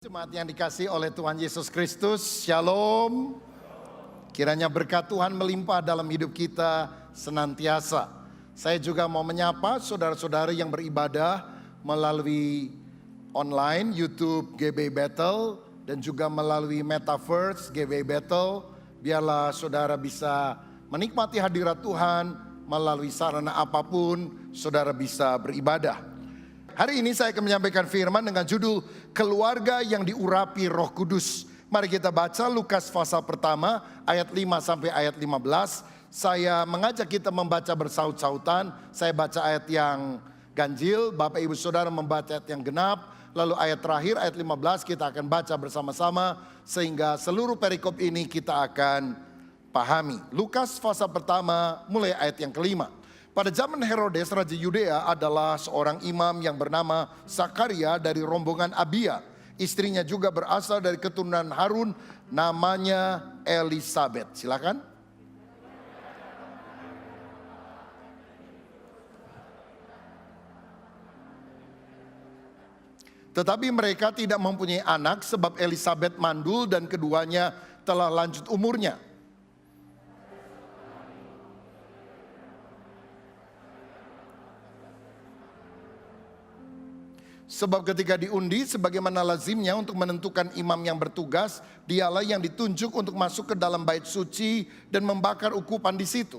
Jemaat yang dikasihi oleh Tuhan Yesus Kristus, Shalom. Kiranya berkat Tuhan melimpah dalam hidup kita senantiasa. Saya juga mau menyapa saudara-saudara yang beribadah melalui online YouTube GB Battle dan juga melalui Metaverse GB Battle. Biarlah saudara bisa menikmati hadirat Tuhan melalui sarana apapun saudara bisa beribadah. Hari ini saya akan menyampaikan firman dengan judul Keluarga yang diurapi Roh Kudus. Mari kita baca Lukas pasal pertama ayat 5 sampai ayat 15. Saya mengajak kita membaca bersaut-sautan. Saya baca ayat yang ganjil, Bapak Ibu Saudara membaca ayat yang genap. Lalu ayat terakhir ayat 15 kita akan baca bersama-sama sehingga seluruh perikop ini kita akan pahami. Lukas pasal pertama mulai ayat yang kelima. Pada zaman Herodes, Raja Yudea adalah seorang imam yang bernama Zakaria dari rombongan Abia. Istrinya juga berasal dari keturunan Harun, namanya Elisabet. Silakan. Tetapi mereka tidak mempunyai anak sebab Elisabet mandul dan keduanya telah lanjut umurnya. Sebab ketika diundi sebagaimana lazimnya untuk menentukan imam yang bertugas, dialah yang ditunjuk untuk masuk ke dalam bait suci dan membakar ukupan di situ.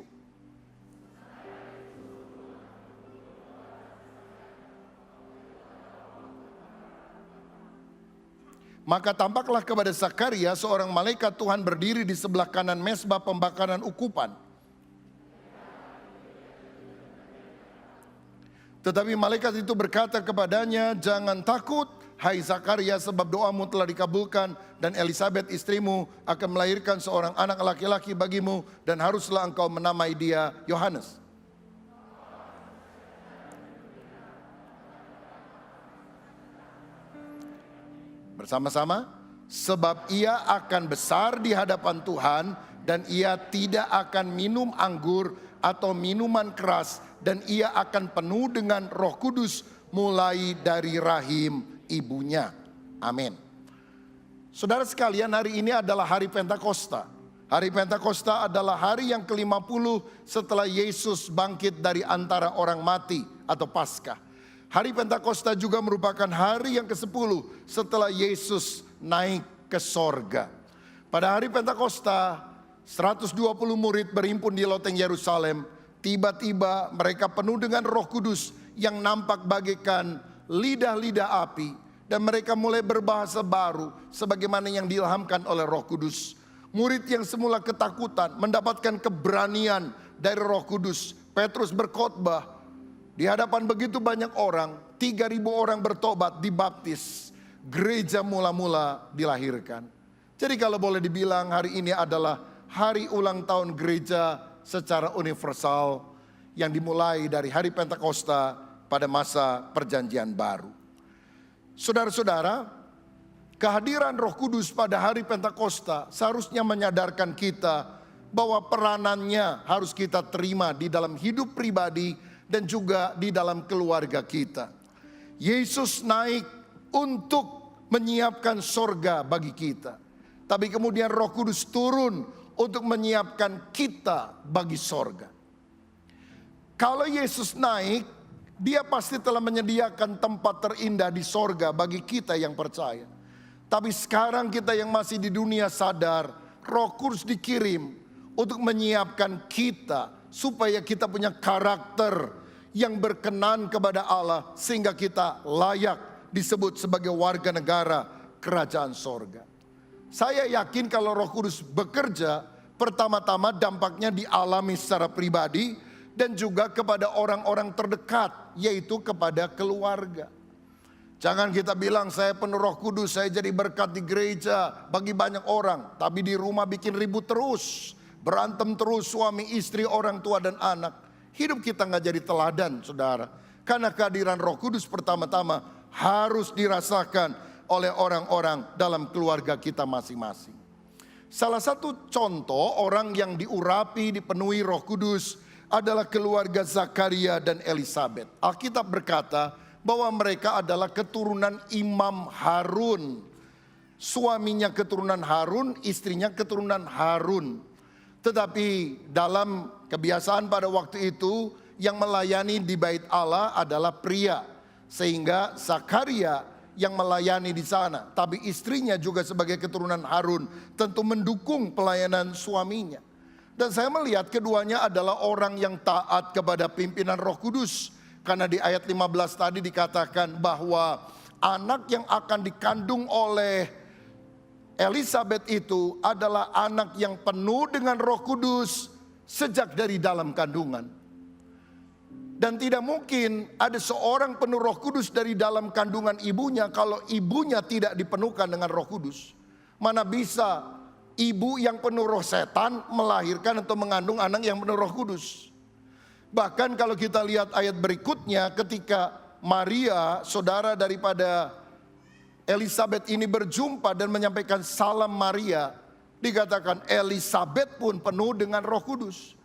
Maka tampaklah kepada Zakaria seorang malaikat Tuhan berdiri di sebelah kanan mezbah pembakaran ukupan. Tetapi malaikat itu berkata kepadanya, "Jangan takut, hai Zakaria, sebab doamu telah dikabulkan dan Elisabet istrimu akan melahirkan seorang anak laki-laki bagimu dan haruslah engkau menamai dia Yohanes. Bersama-sama, sebab ia akan besar di hadapan Tuhan dan ia tidak akan minum anggur atau minuman keras dan ia akan penuh dengan Roh Kudus mulai dari rahim ibunya." Amin. Saudara sekalian, hari ini adalah hari Pentakosta. Hari Pentakosta adalah hari yang ke-50 setelah Yesus bangkit dari antara orang mati atau Paskah. Hari Pentakosta juga merupakan hari yang ke-10 setelah Yesus naik ke sorga. Pada hari Pentakosta, 120 murid berhimpun di loteng Yerusalem. Tiba-tiba mereka penuh dengan Roh Kudus yang nampak bagaikan lidah-lidah api. Dan mereka mulai berbahasa baru sebagaimana yang diilhamkan oleh Roh Kudus. Murid yang semula ketakutan mendapatkan keberanian dari Roh Kudus. Petrus berkhotbah di hadapan begitu banyak orang. 3.000 orang bertobat, dibaptis. Gereja mula-mula dilahirkan. Jadi kalau boleh dibilang hari ini adalah hari ulang tahun gereja secara universal yang dimulai dari hari Pentakosta pada masa perjanjian baru. Saudara-saudara, kehadiran Roh Kudus pada hari Pentakosta seharusnya menyadarkan kita bahwa peranannya harus kita terima di dalam hidup pribadi dan juga di dalam keluarga kita. Yesus naik untuk menyiapkan sorga bagi kita. Tapi kemudian Roh Kudus turun untuk menyiapkan kita bagi sorga. Kalau Yesus naik, dia pasti telah menyediakan tempat terindah di sorga bagi kita yang percaya. Tapi sekarang kita yang masih di dunia sadar, Roh Kudus dikirim untuk menyiapkan kita supaya kita punya karakter yang berkenan kepada Allah sehingga kita layak disebut sebagai warga negara kerajaan sorga. Saya yakin kalau Roh Kudus bekerja, pertama-tama dampaknya dialami secara pribadi dan juga kepada orang-orang terdekat, yaitu kepada keluarga. Jangan kita bilang saya penuh Roh Kudus, saya jadi berkat di gereja bagi banyak orang, tapi di rumah bikin ribut terus, berantem terus suami, istri, orang tua dan anak. Hidup kita gak jadi teladan, saudara. Karena kehadiran Roh Kudus pertama-tama harus dirasakan oleh orang-orang dalam keluarga kita masing-masing. Salah satu contoh orang yang diurapi, dipenuhi Roh Kudus adalah keluarga Zakaria dan Elisabet. Alkitab berkata bahwa mereka adalah keturunan Imam Harun. suaminya keturunan Harun, istrinya keturunan Harun. Tetapi dalam kebiasaan pada waktu itu, yang melayani di bait Allah adalah pria. Sehingga Zakaria yang melayani di sana. Tapi istrinya juga sebagai keturunan Harun tentu mendukung pelayanan suaminya. Dan saya melihat keduanya adalah orang yang taat kepada pimpinan Roh Kudus. Karena di ayat 15 tadi dikatakan bahwa anak yang akan dikandung oleh Elisabeth itu adalah anak yang penuh dengan Roh Kudus sejak dari dalam kandungan. Dan tidak mungkin ada seorang penuh Roh Kudus dari dalam kandungan ibunya kalau ibunya tidak dipenuhkan dengan Roh Kudus. Mana bisa ibu yang penuh roh setan melahirkan atau mengandung anak yang penuh Roh Kudus. Bahkan kalau kita lihat ayat berikutnya, ketika Maria, saudara daripada Elisabeth ini berjumpa dan menyampaikan salam Maria, dikatakan Elisabeth pun penuh dengan Roh Kudus.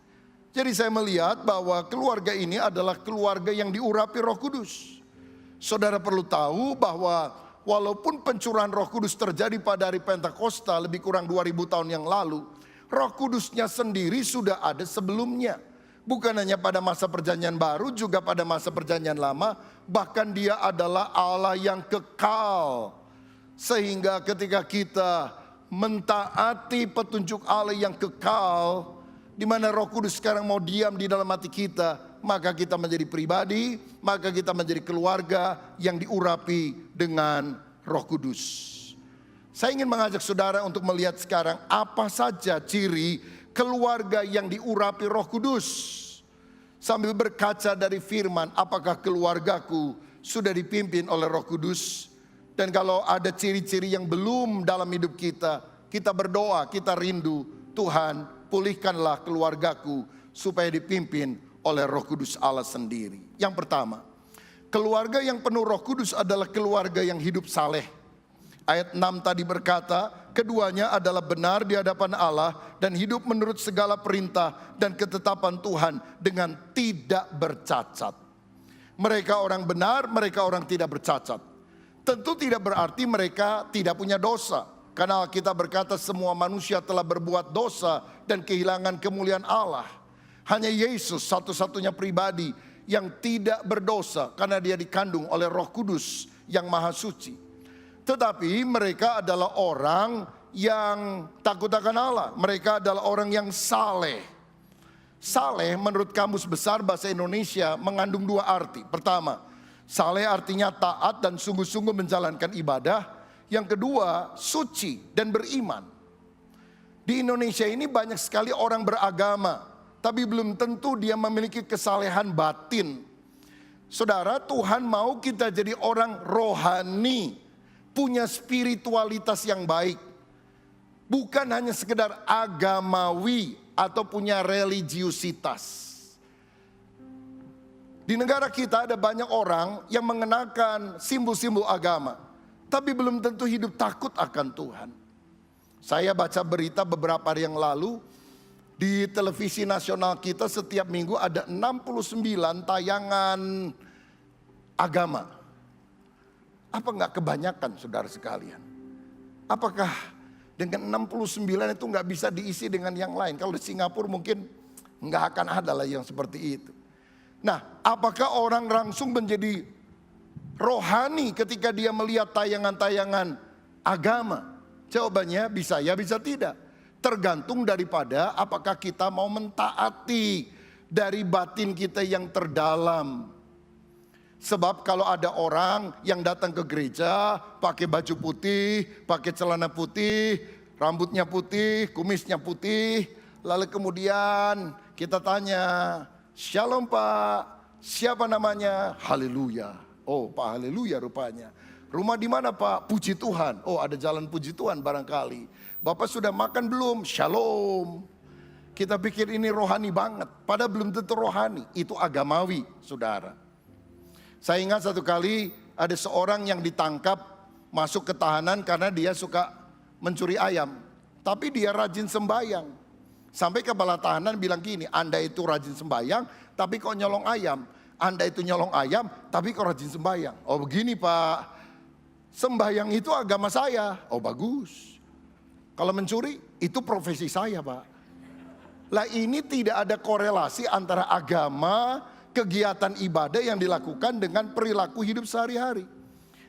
Jadi saya melihat bahwa keluarga ini adalah keluarga yang diurapi Roh Kudus. Saudara perlu tahu bahwa walaupun pencurahan Roh Kudus terjadi pada hari Pentakosta lebih kurang 2000 tahun yang lalu, Roh Kudusnya sendiri sudah ada sebelumnya. Bukan hanya pada masa perjanjian baru, juga pada masa perjanjian lama. Bahkan dia adalah Allah yang kekal. Sehingga ketika kita mentaati petunjuk Allah yang kekal, di mana Roh Kudus sekarang mau diam di dalam hati kita, maka kita menjadi pribadi, maka kita menjadi keluarga yang diurapi dengan Roh Kudus. Saya ingin mengajak saudara untuk melihat sekarang apa saja ciri keluarga yang diurapi Roh Kudus. Sambil berkaca dari firman, apakah keluargaku sudah dipimpin oleh Roh Kudus? Dan kalau ada ciri-ciri yang belum dalam hidup kita, kita berdoa, kita rindu, Tuhan pulihkanlah keluargaku supaya dipimpin oleh Roh Kudus Allah sendiri. Yang pertama, keluarga yang penuh Roh Kudus adalah keluarga yang hidup saleh. Ayat 6 tadi berkata, keduanya adalah benar di hadapan Allah dan hidup menurut segala perintah dan ketetapan Tuhan dengan tidak bercacat. Mereka orang benar, mereka orang tidak bercacat. Tentu tidak berarti mereka tidak punya dosa. Karena Alkitab berkata semua manusia telah berbuat dosa dan kehilangan kemuliaan Allah. Hanya Yesus satu-satunya pribadi yang tidak berdosa karena dia dikandung oleh Roh Kudus yang Maha Suci. Tetapi mereka adalah orang yang takut akan Allah. Mereka adalah orang yang saleh. Saleh menurut Kamus Besar Bahasa Indonesia mengandung dua arti. Pertama, saleh artinya taat dan sungguh-sungguh menjalankan ibadah. Yang kedua, suci dan beriman. Di Indonesia ini banyak sekali orang beragama, tapi belum tentu dia memiliki kesalehan batin. Saudara, Tuhan mau kita jadi orang rohani, punya spiritualitas yang baik. Bukan hanya sekedar agamawi atau punya religiusitas. Di negara kita ada banyak orang yang mengenakan simbol-simbol agama, tapi belum tentu hidup takut akan Tuhan. Saya baca berita beberapa hari yang lalu, di televisi nasional kita setiap minggu ada 69 tayangan agama. Apa enggak kebanyakan saudara sekalian? Apakah dengan 69 itu enggak bisa diisi dengan yang lain? Kalau di Singapura mungkin enggak akan ada lah yang seperti itu. Nah, apakah orang langsung menjadi rohani ketika dia melihat tayangan-tayangan agama? Jawabannya bisa ya, bisa tidak. Tergantung daripada apakah kita mau mentaati dari batin kita yang terdalam. Sebab kalau ada orang yang datang ke gereja pakai baju putih, pakai celana putih, rambutnya putih, kumisnya putih, lalu kemudian kita tanya, "Shalom Pak, siapa namanya?" "Haleluya." "Oh Pak Haleluya rupanya." "Rumah di mana Pak?" "Puji Tuhan." "Oh ada jalan puji Tuhan barangkali." "Bapak sudah makan belum?" "Shalom." Kita pikir ini rohani banget, padahal belum tentu rohani, itu agamawi saudara. Saya ingat satu kali ada seorang yang ditangkap masuk ke tahanan karena dia suka mencuri ayam. Tapi dia rajin sembahyang. Sampai kepala tahanan bilang gini, "Anda itu rajin sembahyang tapi kok nyolong ayam. Anda itu nyolong ayam tapi kok rajin sembahyang." "Oh begini Pak, Sembahyang itu agama saya. Oh bagus. Kalau mencuri itu profesi saya, Pak. Lah ini tidak ada korelasi antara agama, kegiatan ibadah yang dilakukan dengan perilaku hidup sehari-hari.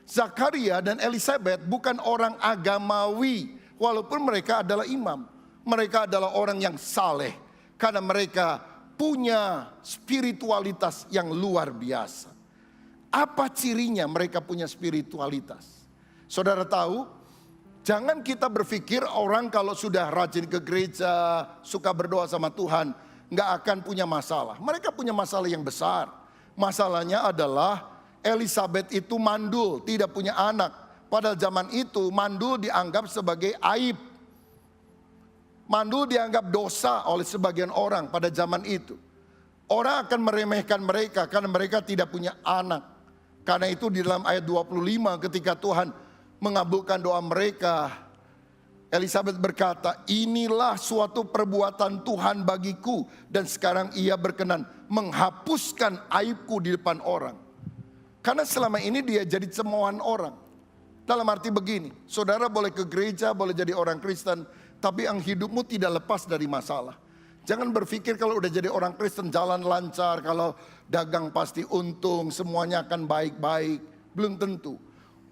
Zakaria dan Elisabet bukan orang agamawi, walaupun mereka adalah imam. Mereka adalah orang yang saleh, karena mereka punya spiritualitas yang luar biasa. Apa cirinya mereka punya spiritualitas? Saudara tahu, jangan kita berpikir orang kalau sudah rajin ke gereja, suka berdoa sama Tuhan, nggak akan punya masalah. Mereka punya masalah yang besar. Masalahnya adalah Elisabet itu mandul, tidak punya anak. Pada zaman itu mandul dianggap sebagai aib. Mandul dianggap dosa oleh sebagian orang pada zaman itu. Orang akan meremehkan mereka karena mereka tidak punya anak. Karena itu di dalam ayat 25 ketika Tuhan mengabulkan doa mereka, Elisabet berkata, inilah suatu perbuatan Tuhan bagiku, dan sekarang ia berkenan menghapuskan aibku di depan orang. Karena selama ini dia jadi cemoohan orang. Dalam arti begini, saudara boleh ke gereja, boleh jadi orang Kristen, tapi yang hidupmu tidak lepas dari masalah. Jangan berpikir kalau udah jadi orang Kristen jalan lancar, kalau dagang pasti untung, semuanya akan baik-baik. Belum tentu.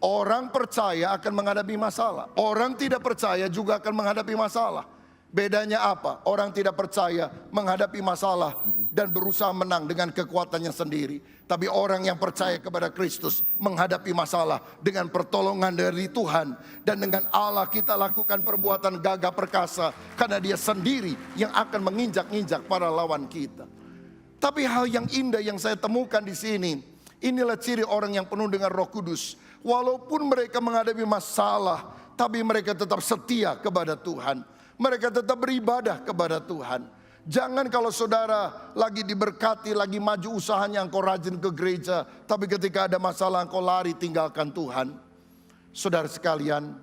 Orang percaya akan menghadapi masalah. Orang tidak percaya juga akan menghadapi masalah. Bedanya apa? Orang tidak percaya menghadapi masalah dan berusaha menang dengan kekuatannya sendiri. Tapi orang yang percaya kepada Kristus menghadapi masalah dengan pertolongan dari Tuhan. Dan dengan Allah kita lakukan perbuatan gagah perkasa, karena dia sendiri yang akan menginjak-injak para lawan kita. Tapi hal yang indah yang saya temukan di sini, inilah ciri orang yang penuh dengan Roh Kudus. Walaupun mereka menghadapi masalah, tapi mereka tetap setia kepada Tuhan. Mereka tetap beribadah kepada Tuhan. Jangan kalau saudara lagi diberkati, lagi maju usahanya, engkau rajin ke gereja, tapi ketika ada masalah engkau lari tinggalkan Tuhan. Saudara sekalian,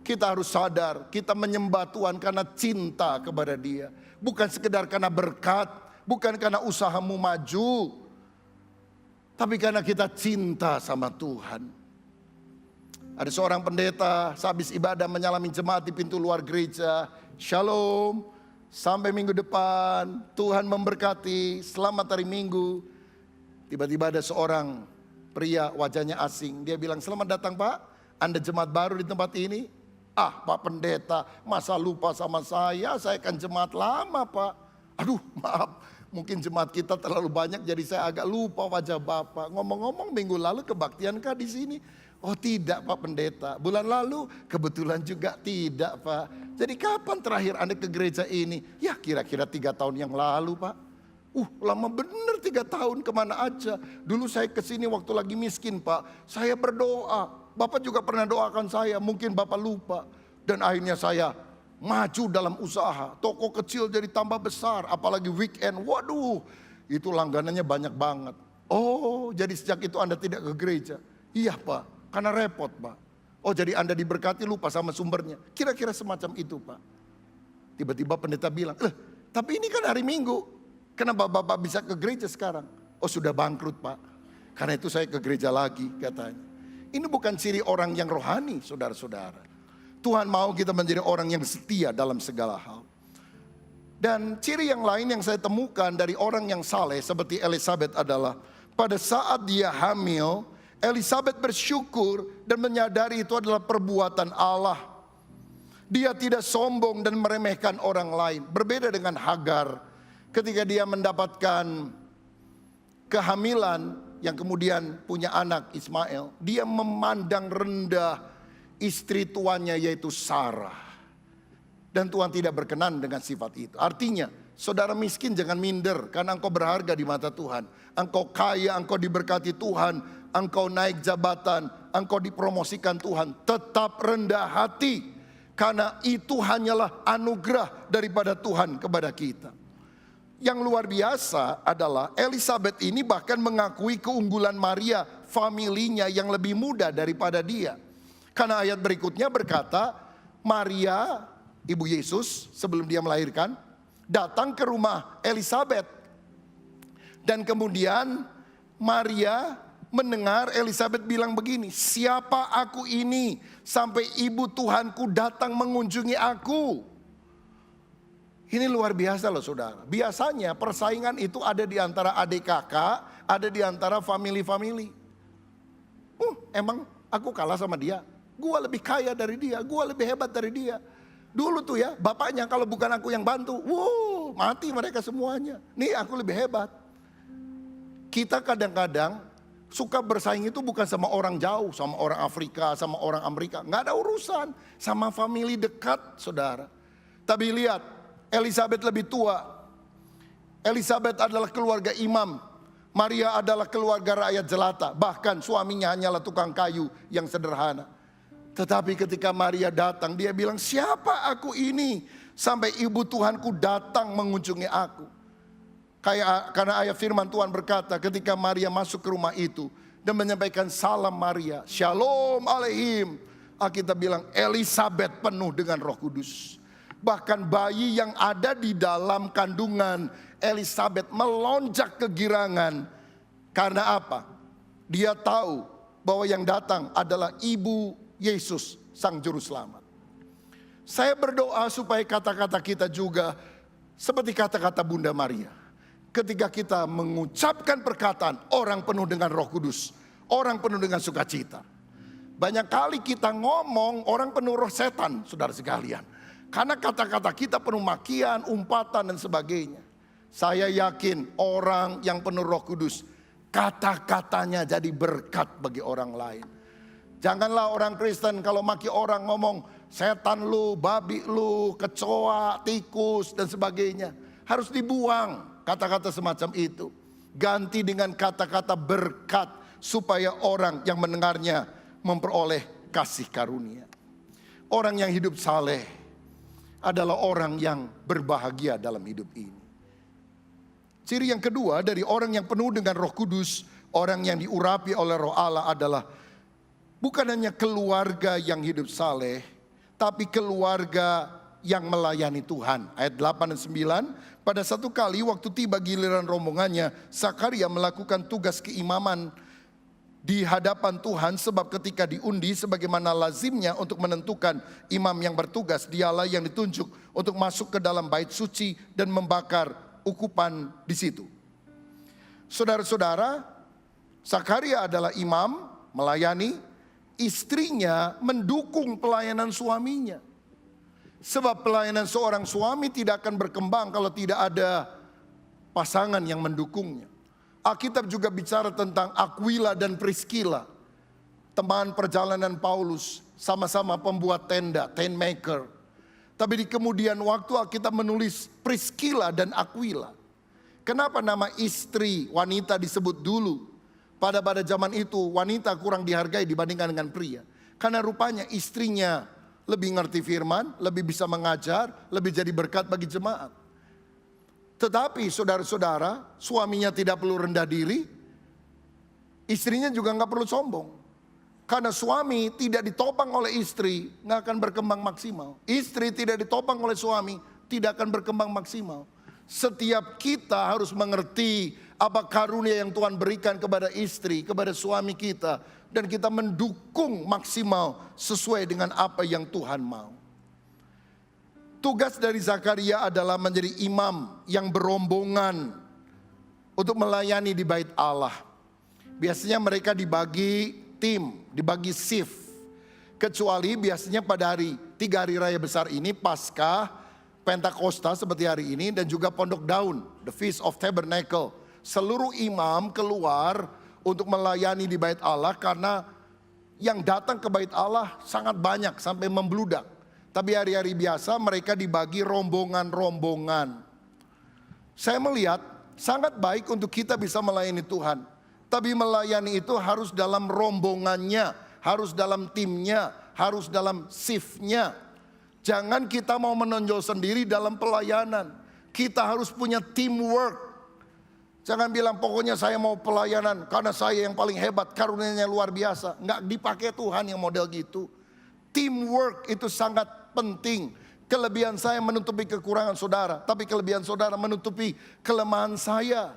kita harus sadar, kita menyembah Tuhan karena cinta kepada Dia. Bukan sekedar karena berkat, bukan karena usahamu maju, tapi karena kita cinta sama Tuhan. Ada seorang pendeta sehabis ibadah menyalami jemaat di pintu luar gereja. Shalom, sampai minggu depan, Tuhan memberkati, selamat hari Minggu. Tiba-tiba ada seorang pria wajahnya asing. Dia bilang, selamat datang Pak, Anda jemaat baru di tempat ini. Ah Pak Pendeta, masa lupa sama saya kan jemaat lama Pak. Aduh maaf, mungkin jemaat kita terlalu banyak jadi saya agak lupa wajah Bapak. Ngomong-ngomong minggu lalu kebaktian kah di sini? Oh tidak Pak Pendeta, bulan lalu kebetulan juga tidak Pak. Jadi kapan terakhir Anda ke gereja ini? Ya kira-kira 3 tahun yang lalu Pak. Lama bener 3 tahun, kemana aja. Dulu saya kesini waktu lagi miskin Pak. Saya berdoa, Bapak juga pernah doakan saya, mungkin Bapak lupa. Dan akhirnya saya maju dalam usaha. Toko kecil jadi tambah besar, apalagi weekend. Waduh, itu langganannya banyak banget. Oh jadi sejak itu Anda tidak ke gereja? Iya Pak. Karena repot Pak. Oh jadi Anda diberkati lupa sama sumbernya. Kira-kira semacam itu Pak. Tiba-tiba pendeta bilang, tapi ini kan hari Minggu. Kenapa Bapak bisa ke gereja sekarang? Oh sudah bangkrut Pak. Karena itu saya ke gereja lagi katanya. Ini bukan ciri orang yang rohani saudara-saudara. Tuhan mau kita menjadi orang yang setia dalam segala hal. Dan ciri yang lain yang saya temukan dari orang yang saleh seperti Elisabet adalah pada saat dia hamil, Elisabet bersyukur dan menyadari itu adalah perbuatan Allah. Dia tidak sombong dan meremehkan orang lain. Berbeda dengan Hagar ketika dia mendapatkan kehamilan yang kemudian punya anak Ismail. Dia memandang rendah istri tuannya yaitu Sarah. Dan Tuhan tidak berkenan dengan sifat itu. Artinya saudara miskin jangan minder karena engkau berharga di mata Tuhan. Engkau kaya, engkau diberkati Tuhan. Engkau naik jabatan, engkau dipromosikan Tuhan. Tetap rendah hati. Karena itu hanyalah anugerah daripada Tuhan kepada kita. Yang luar biasa adalah Elisabet ini bahkan mengakui keunggulan Maria, familinya yang lebih muda daripada dia. Karena ayat berikutnya berkata, Maria, ibu Yesus sebelum dia melahirkan, datang ke rumah Elisabet. Dan kemudian Maria mendengar Elizabeth bilang begini, siapa aku ini sampai ibu Tuhanku datang mengunjungi aku. Ini luar biasa loh saudara. Biasanya persaingan itu ada di antara adik kakak, ada di antara family-family. Emang aku kalah sama dia? Gua lebih kaya dari dia, gua lebih hebat dari dia. Dulu tuh ya, bapaknya kalau bukan aku yang bantu, mati mereka semuanya. Nih aku lebih hebat. Kita kadang-kadang suka bersaing itu bukan sama orang jauh, sama orang Afrika, sama orang Amerika. Nggak ada urusan, sama family dekat saudara. Tapi lihat, Elizabeth lebih tua. Elizabeth adalah keluarga imam. Maria adalah keluarga rakyat jelata. Bahkan suaminya hanyalah tukang kayu yang sederhana. Tetapi ketika Maria datang, dia bilang, siapa aku ini sampai ibu Tuhanku datang mengunjungi aku. Karena ayat firman Tuhan berkata, ketika Maria masuk ke rumah itu dan menyampaikan salam Maria, Shalom Aleihim. Alkitab bilang Elizabeth penuh dengan Roh Kudus. Bahkan bayi yang ada di dalam kandungan Elizabeth melonjak kegirangan. Karena apa? Dia tahu bahwa yang datang adalah ibu Yesus, Sang Juru Selamat. Saya berdoa supaya kata-kata kita juga seperti kata-kata Bunda Maria. Ketika kita mengucapkan perkataan, orang penuh dengan Roh Kudus, orang penuh dengan sukacita. Banyak kali kita ngomong, orang penuh roh setan, saudara sekalian. Karena kata-kata kita penuh makian, umpatan dan sebagainya. Saya yakin orang yang penuh Roh Kudus, kata-katanya jadi berkat bagi orang lain. Janganlah orang Kristen kalau maki orang ngomong setan lu, babi lu, kecoa, tikus dan sebagainya. Harus dibuang kata-kata semacam itu. Ganti dengan kata-kata berkat supaya orang yang mendengarnya memperoleh kasih karunia. Orang yang hidup saleh adalah orang yang berbahagia dalam hidup ini. Ciri yang kedua dari orang yang penuh dengan Roh Kudus, orang yang diurapi oleh Roh Allah adalah bukan hanya keluarga yang hidup saleh, tapi keluarga yang melayani Tuhan. Ayat 8 dan 9, pada satu kali waktu tiba giliran rombongannya, Zakaria melakukan tugas keimaman di hadapan Tuhan, sebab ketika diundi sebagaimana lazimnya untuk menentukan imam yang bertugas, dialah yang ditunjuk untuk masuk ke dalam bait suci dan membakar ukupan di situ. Saudara-saudara, Zakaria adalah imam melayani, istrinya mendukung pelayanan suaminya. Sebab pelayanan seorang suami tidak akan berkembang kalau tidak ada pasangan yang mendukungnya. Alkitab juga bicara tentang Aquila dan Priscilla, teman perjalanan Paulus, sama-sama pembuat tenda, tent maker. Tapi di kemudian waktu Alkitab menulis Priscilla dan Aquila. Kenapa nama istri wanita disebut dulu? Pada zaman itu wanita kurang dihargai dibandingkan dengan pria. Karena rupanya istrinya lebih ngerti firman, lebih bisa mengajar, lebih jadi berkat bagi jemaat. Tetapi saudara-saudara, suaminya tidak perlu rendah diri, istrinya juga nggak perlu sombong. Karena suami tidak ditopang oleh istri, nggak akan berkembang maksimal. Istri tidak ditopang oleh suami, tidak akan berkembang maksimal. Setiap kita harus mengerti apa karunia yang Tuhan berikan kepada istri, kepada suami kita. Dan kita mendukung maksimal sesuai dengan apa yang Tuhan mau. Tugas dari Zakaria adalah menjadi imam yang berombongan untuk melayani di bait Allah. Biasanya mereka dibagi tim, dibagi shift. Kecuali biasanya pada 3 hari raya besar ini, Paskah, Pentakosta seperti hari ini, dan juga Pondok Daun, the Feast of Tabernacle. Seluruh imam keluar untuk melayani di bait Allah karena yang datang ke bait Allah sangat banyak sampai membludak. Tapi hari-hari biasa mereka dibagi rombongan-rombongan. Saya melihat sangat baik untuk kita bisa melayani Tuhan. Tapi melayani itu harus dalam rombongannya, harus dalam timnya, harus dalam shiftnya. Jangan kita mau menonjol sendiri dalam pelayanan. Kita harus punya teamwork. Jangan bilang pokoknya saya mau pelayanan karena saya yang paling hebat, karunia-Nya luar biasa. Enggak dipakai Tuhan yang model gitu. Teamwork itu sangat penting. Kelebihan saya menutupi kekurangan saudara, tapi kelebihan saudara menutupi kelemahan saya.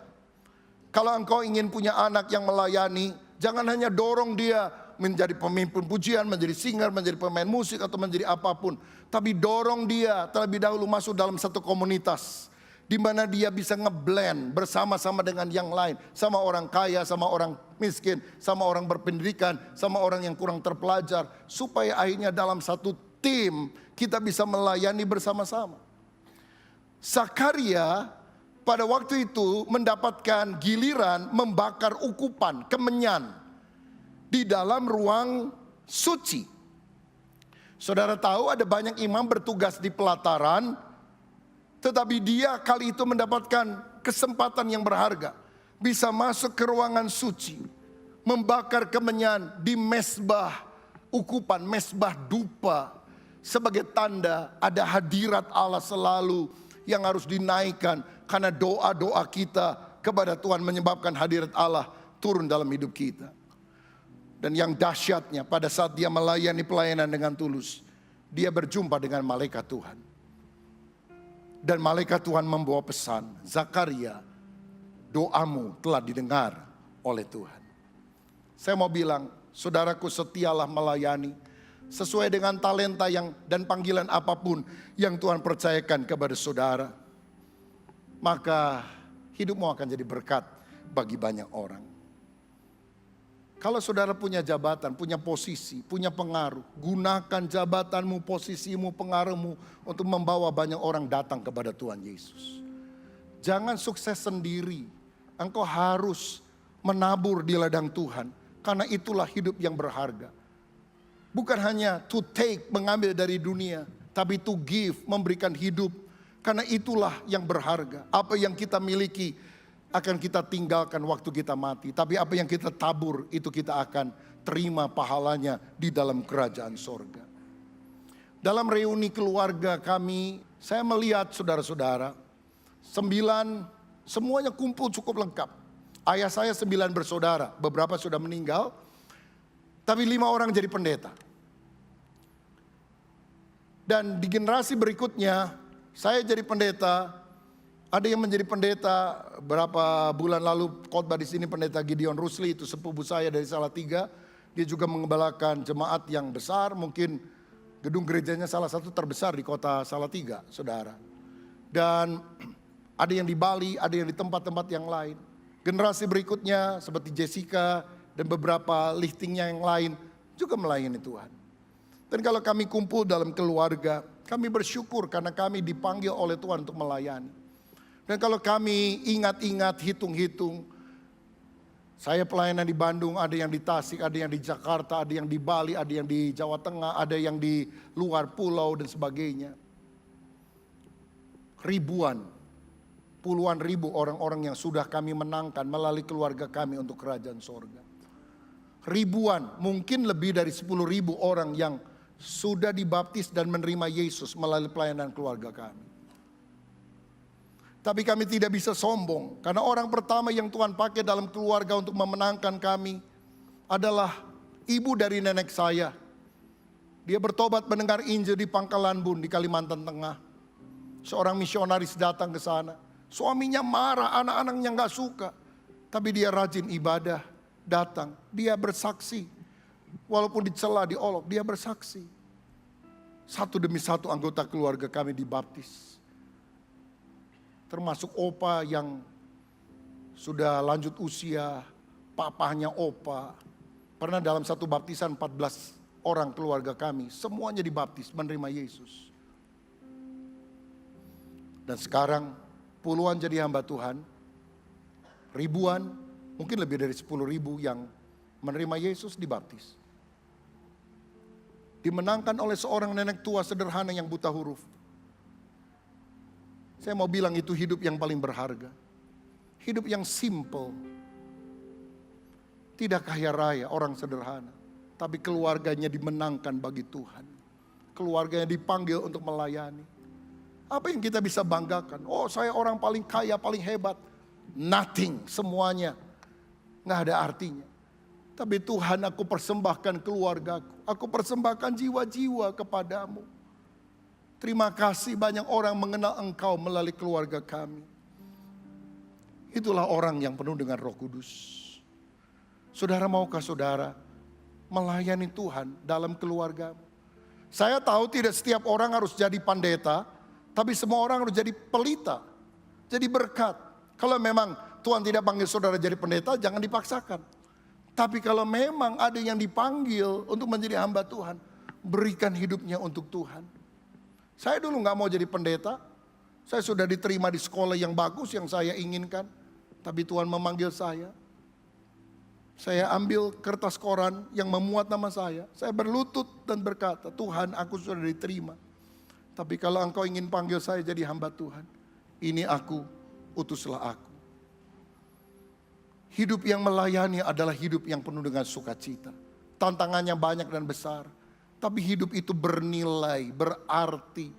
Kalau engkau ingin punya anak yang melayani, Jangan hanya dorong dia menjadi pemimpin pujian, menjadi singer, menjadi pemain musik atau menjadi apapun. Tapi dorong dia terlebih dahulu masuk dalam satu komunitas, di mana dia bisa ngeblend bersama-sama dengan yang lain. Sama orang kaya, sama orang miskin, sama orang berpendidikan, sama orang yang kurang terpelajar. Supaya akhirnya dalam satu tim kita bisa melayani bersama-sama. Zakaria pada waktu itu mendapatkan giliran membakar ukupan, kemenyan di dalam ruang suci. Saudara tahu ada banyak imam bertugas di pelataran, tetapi dia kali itu mendapatkan kesempatan yang berharga. Bisa masuk ke ruangan suci, membakar kemenyan di mesbah ukupan, mesbah dupa. Sebagai tanda ada hadirat Allah selalu yang harus dinaikkan. Karena doa-doa kita kepada Tuhan menyebabkan hadirat Allah turun dalam hidup kita. Dan yang dahsyatnya pada saat dia melayani pelayanan dengan tulus, dia berjumpa dengan malaikat Tuhan. Dan malaikat Tuhan membawa pesan, Zakaria, doamu telah didengar oleh Tuhan. Saya mau bilang, saudaraku, setialah melayani sesuai dengan talenta dan panggilan apapun yang Tuhan percayakan kepada saudara. Maka hidupmu akan jadi berkat bagi banyak orang. Kalau saudara punya jabatan, punya posisi, punya pengaruh, gunakan jabatanmu, posisimu, pengaruhmu untuk membawa banyak orang datang kepada Tuhan Yesus. Jangan sukses sendiri. Engkau harus menabur di ladang Tuhan, karena itulah hidup yang berharga. Bukan hanya to take, mengambil dari dunia, tapi to give, memberikan hidup. Karena itulah yang berharga. Apa yang kita miliki akan kita tinggalkan waktu kita mati. Tapi apa yang kita tabur itu kita akan terima pahalanya di dalam kerajaan sorga. Dalam reuni keluarga kami, saya melihat saudara-saudara, 9 semuanya kumpul cukup lengkap. Ayah saya 9 bersaudara, beberapa sudah meninggal, tapi 5 orang jadi pendeta. Dan di generasi berikutnya, saya jadi pendeta, ada yang menjadi pendeta. Berapa bulan lalu khotbah di sini pendeta Gideon Rusli, itu sepupu saya dari Salatiga. Dia juga mengembalakan jemaat yang besar, mungkin gedung gerejanya salah satu terbesar di kota Salatiga, saudara. Dan ada yang di Bali, ada yang di tempat-tempat yang lain. Generasi berikutnya seperti Jessica dan beberapa liftingnya yang lain juga melayani Tuhan. Dan kalau kami kumpul dalam keluarga, kami bersyukur karena kami dipanggil oleh Tuhan untuk melayani. Dan kalau kami ingat-ingat, hitung-hitung, saya pelayanan di Bandung, ada yang di Tasik, ada yang di Jakarta, ada yang di Bali, ada yang di Jawa Tengah, ada yang di luar pulau dan sebagainya. Ribuan, puluhan ribu orang-orang yang sudah kami menangkan melalui keluarga kami untuk kerajaan sorga. Ribuan, mungkin lebih dari 10.000 orang yang sudah dibaptis dan menerima Yesus melalui pelayanan keluarga kami. Tapi kami tidak bisa sombong, karena orang pertama yang Tuhan pakai dalam keluarga untuk memenangkan kami adalah ibu dari nenek saya. Dia bertobat mendengar Injil di Pangkalan Bun di Kalimantan Tengah. Seorang misionaris datang ke sana. Suaminya marah, anak-anaknya gak suka. Tapi dia rajin ibadah, datang. Dia bersaksi. Walaupun dicela, diolok, dia bersaksi. Satu demi satu anggota keluarga kami dibaptis. Termasuk opa yang sudah lanjut usia, papahnya opa. Pernah dalam satu baptisan 14 orang keluarga kami, semuanya dibaptis menerima Yesus. Dan sekarang puluhan jadi hamba Tuhan, ribuan, mungkin lebih dari 10.000 yang menerima Yesus dibaptis. Dimenangkan oleh seorang nenek tua sederhana yang buta huruf. Saya mau bilang itu hidup yang paling berharga. Hidup yang simple. Tidak kaya raya, orang sederhana. Tapi keluarganya dimenangkan bagi Tuhan. Keluarganya dipanggil untuk melayani. Apa yang kita bisa banggakan? Oh, saya orang paling kaya, paling hebat. Nothing, semuanya. Nggak ada artinya. Tapi Tuhan, aku persembahkan keluargaku. Aku persembahkan jiwa-jiwa kepadamu. Terima kasih banyak orang mengenal Engkau melalui keluarga kami. Itulah orang yang penuh dengan Roh Kudus. Saudara, maukah saudara melayani Tuhan dalam keluargamu? Saya tahu tidak setiap orang harus jadi pendeta, tapi semua orang harus jadi pelita, jadi berkat. Kalau memang Tuhan tidak panggil saudara jadi pendeta, jangan dipaksakan. Tapi kalau memang ada yang dipanggil untuk menjadi hamba Tuhan, berikan hidupnya untuk Tuhan. Saya dulu gak mau jadi pendeta. Saya sudah diterima di sekolah yang bagus yang saya inginkan. Tapi Tuhan memanggil saya. Saya ambil kertas koran yang memuat nama saya. Saya berlutut dan berkata, Tuhan, aku sudah diterima. Tapi kalau Engkau ingin panggil saya jadi hamba Tuhan, ini aku, utuslah aku. Hidup yang melayani adalah hidup yang penuh dengan sukacita. Tantangannya banyak dan besar. Tapi hidup itu bernilai, berarti.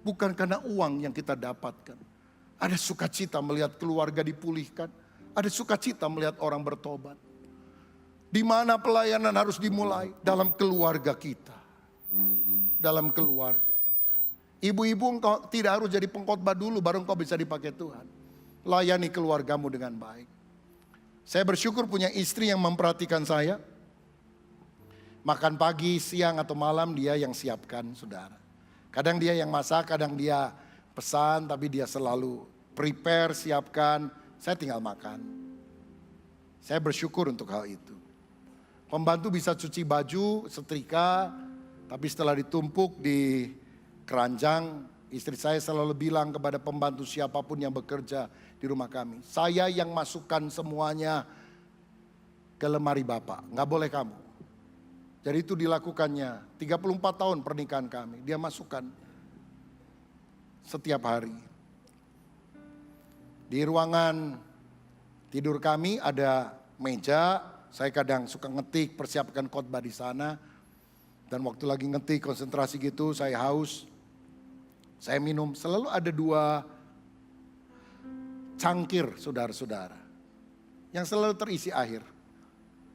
Bukan karena uang yang kita dapatkan. Ada sukacita melihat keluarga dipulihkan. Ada sukacita melihat orang bertobat. Di mana pelayanan harus dimulai? Dalam keluarga kita. Dalam keluarga. Ibu-ibu, engkau tidak harus jadi pengkhotbah dulu baru engkau bisa dipakai Tuhan. Layani keluargamu dengan baik. Saya bersyukur punya istri yang memperhatikan saya. Makan pagi, siang atau malam dia yang siapkan, saudara. Kadang dia yang masak, kadang dia pesan, tapi dia selalu prepare, siapkan. Saya tinggal makan. Saya bersyukur untuk hal itu. Pembantu bisa cuci baju, setrika, tapi setelah ditumpuk di keranjang, istri saya selalu bilang kepada pembantu siapapun yang bekerja di rumah kami, saya yang masukkan semuanya ke lemari Bapak, nggak boleh kamu. Jadi itu dilakukannya 34 tahun pernikahan kami. Dia masukkan setiap hari. Di ruangan tidur kami ada meja. Saya kadang suka ngetik, persiapkan khotbah di sana. Dan waktu lagi ngetik, konsentrasi gitu, saya haus. Saya minum. Selalu ada 2 cangkir, saudara-saudara, yang selalu terisi air.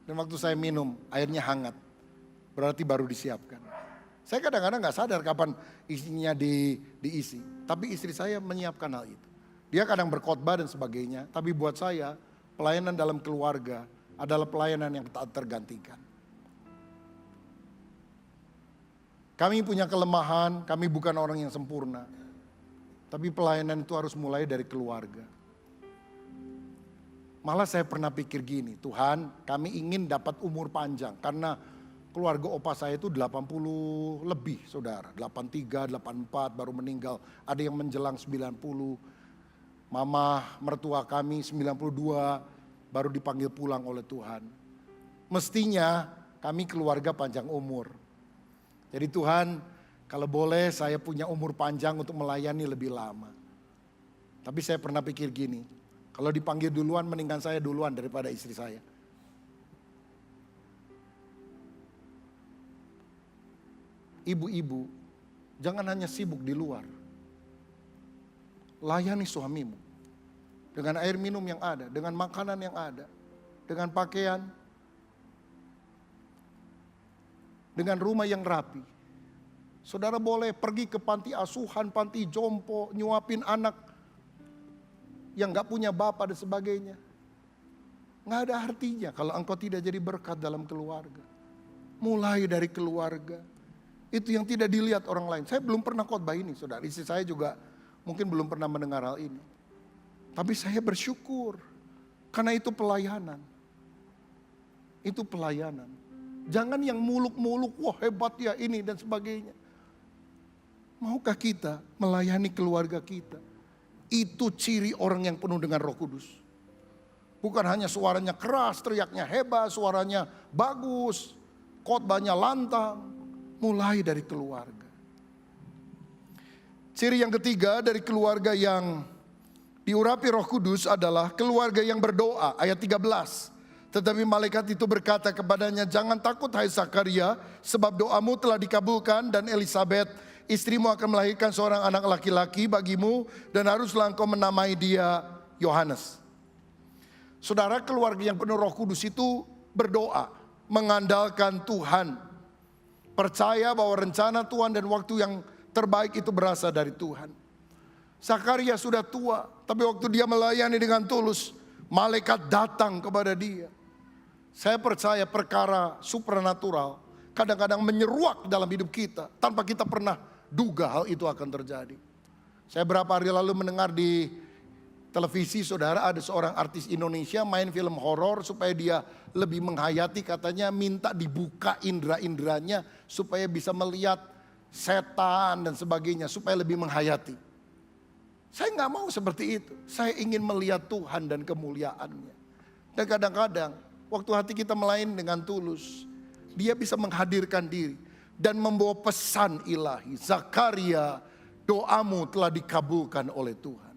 Dan waktu saya minum, airnya hangat. Berarti baru disiapkan. Saya kadang-kadang gak sadar kapan isinya diisi. Tapi istri saya menyiapkan hal itu. Dia kadang berkhotbah dan sebagainya. Tapi buat saya, pelayanan dalam keluarga adalah pelayanan yang tak tergantikan. Kami punya kelemahan, kami bukan orang yang sempurna. Tapi pelayanan itu harus mulai dari keluarga. Malah saya pernah pikir gini, Tuhan, kami ingin dapat umur panjang. Karena keluarga opa saya itu 80 lebih, saudara. 83, 84 baru meninggal. Ada yang menjelang 90. Mama mertua kami 92 baru dipanggil pulang oleh Tuhan. Mestinya kami keluarga panjang umur. Jadi Tuhan, kalau boleh saya punya umur panjang untuk melayani lebih lama. Tapi saya pernah pikir gini, kalau dipanggil duluan mendingan saya duluan daripada istri saya. Ibu-ibu, jangan hanya sibuk di luar. Layani suamimu. Dengan air minum yang ada, dengan makanan yang ada, dengan pakaian, dengan rumah yang rapi. Saudara boleh pergi ke panti asuhan, panti jompo, nyuapin anak yang gak punya bapak dan sebagainya. Gak ada artinya kalau engkau tidak jadi berkat dalam keluarga. Mulai dari keluarga. Itu yang tidak dilihat orang lain. Saya belum pernah khotbah ini, saudara. Istri saya juga mungkin belum pernah mendengar hal ini. Tapi saya bersyukur. Karena itu pelayanan. Itu pelayanan. Jangan yang muluk-muluk, wah hebat ya ini dan sebagainya. Maukah kita melayani keluarga kita? Itu ciri orang yang penuh dengan Roh Kudus. Bukan hanya suaranya keras, teriaknya hebat, suaranya bagus, khotbahnya lantang. Mulai dari keluarga. Ciri yang ketiga dari keluarga yang diurapi Roh Kudus adalah keluarga yang berdoa. Ayat 13. Tetapi malaikat itu berkata kepadanya, jangan takut hai Zakaria, sebab doamu telah dikabulkan dan Elisabet istrimu akan melahirkan seorang anak laki-laki bagimu dan haruslah engkau menamai dia Yohanes. Saudara, keluarga yang penuh Roh Kudus itu berdoa, mengandalkan Tuhan. Percaya bahwa rencana Tuhan dan waktu yang terbaik itu berasal dari Tuhan. Zakaria sudah tua, tapi waktu dia melayani dengan tulus, malaikat datang kepada dia. Saya percaya perkara supranatural kadang-kadang menyeruak dalam hidup kita tanpa kita pernah duga hal itu akan terjadi. Saya berapa hari lalu mendengar di televisi, saudara, ada seorang artis Indonesia main film horor supaya dia lebih menghayati, katanya minta dibuka indera-inderanya supaya bisa melihat setan dan sebagainya, supaya lebih menghayati. Saya nggak mau seperti itu. Saya ingin melihat Tuhan dan kemuliaannya. Dan kadang-kadang waktu hati kita melayani dengan tulus, Dia bisa menghadirkan diri dan membawa pesan ilahi. Zakaria, doamu telah dikabulkan oleh Tuhan.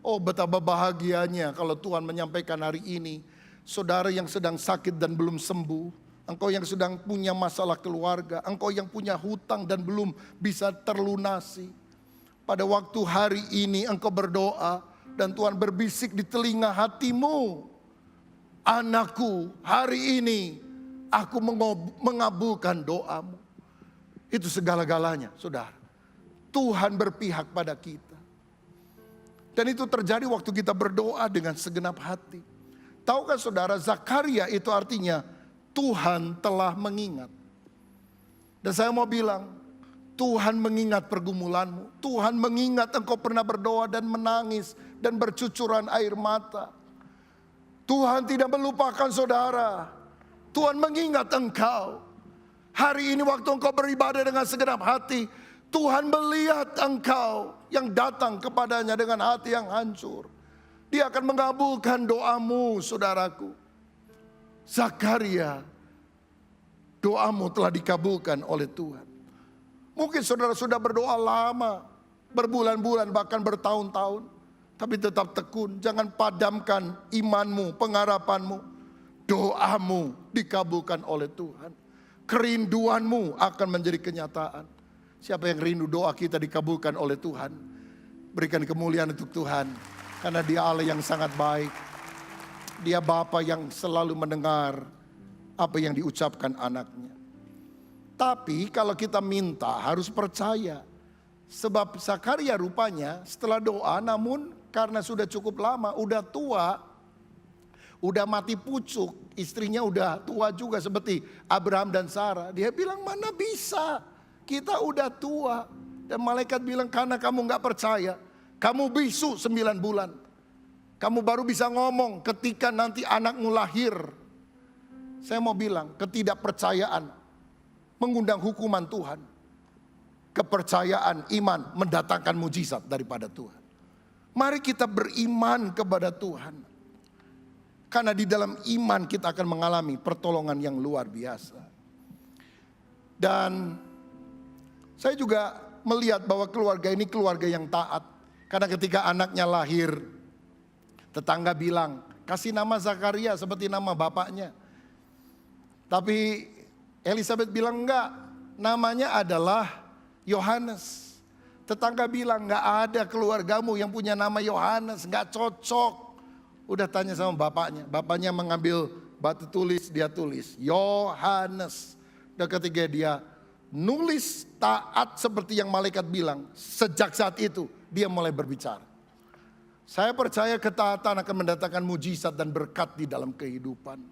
Oh, betapa bahagianya kalau Tuhan menyampaikan hari ini, saudara yang sedang sakit dan belum sembuh, engkau yang sedang punya masalah keluarga, engkau yang punya hutang dan belum bisa terlunasi. Pada waktu hari ini engkau berdoa dan Tuhan berbisik di telinga hatimu, anakku, hari ini aku mengabulkan doamu. Itu segala-galanya, saudara. Tuhan berpihak pada kita. Dan itu terjadi waktu kita berdoa dengan segenap hati. Tahukah saudara, Zakaria itu artinya Tuhan telah mengingat. Dan saya mau bilang, Tuhan mengingat pergumulanmu. Tuhan mengingat engkau pernah berdoa dan menangis dan bercucuran air mata. Tuhan tidak melupakan saudara. Tuhan mengingat engkau. Hari ini waktu engkau beribadah dengan segenap hati, Tuhan melihat engkau yang datang kepadanya dengan hati yang hancur. Dia akan mengabulkan doamu, saudaraku. Zakaria, doamu telah dikabulkan oleh Tuhan. Mungkin saudara sudah berdoa lama, berbulan-bulan bahkan bertahun-tahun, tapi tetap tekun. Jangan padamkan imanmu, pengharapanmu. Doamu dikabulkan oleh Tuhan. Kerinduanmu akan menjadi kenyataan. Siapa yang rindu doa kita dikabulkan oleh Tuhan, berikan kemuliaan untuk Tuhan. Karena Dia Allah yang sangat baik. Dia Bapa yang selalu mendengar apa yang diucapkan anaknya. Tapi kalau kita minta harus percaya. Sebab Zakaria rupanya setelah doa, namun karena sudah cukup lama, udah tua, udah mati pucuk, istrinya udah tua juga seperti Abraham dan Sarah. Dia bilang, mana bisa, kita udah tua. Dan malaikat bilang, karena kamu gak percaya, kamu bisu 9 bulan. Kamu baru bisa ngomong ketika nanti anakmu lahir. Saya mau bilang, ketidakpercayaan mengundang hukuman Tuhan. Kepercayaan, iman mendatangkan mujizat daripada Tuhan. Mari kita beriman kepada Tuhan. Karena di dalam iman kita akan mengalami pertolongan yang luar biasa. Dan saya juga melihat bahwa keluarga ini keluarga yang taat. Karena ketika anaknya lahir, tetangga bilang, kasih nama Zakaria seperti nama bapaknya. Tapi Elizabeth bilang enggak, namanya adalah Yohanes. Tetangga bilang enggak ada keluargamu yang punya nama Yohanes, enggak cocok. Udah tanya sama bapaknya. Bapaknya mengambil batu tulis, dia tulis Yohanes. Dan ketika dia nulis taat seperti yang malaikat bilang, sejak saat itu dia mulai berbicara. Saya percaya ketaatan akan mendatangkan mujizat dan berkat di dalam kehidupan.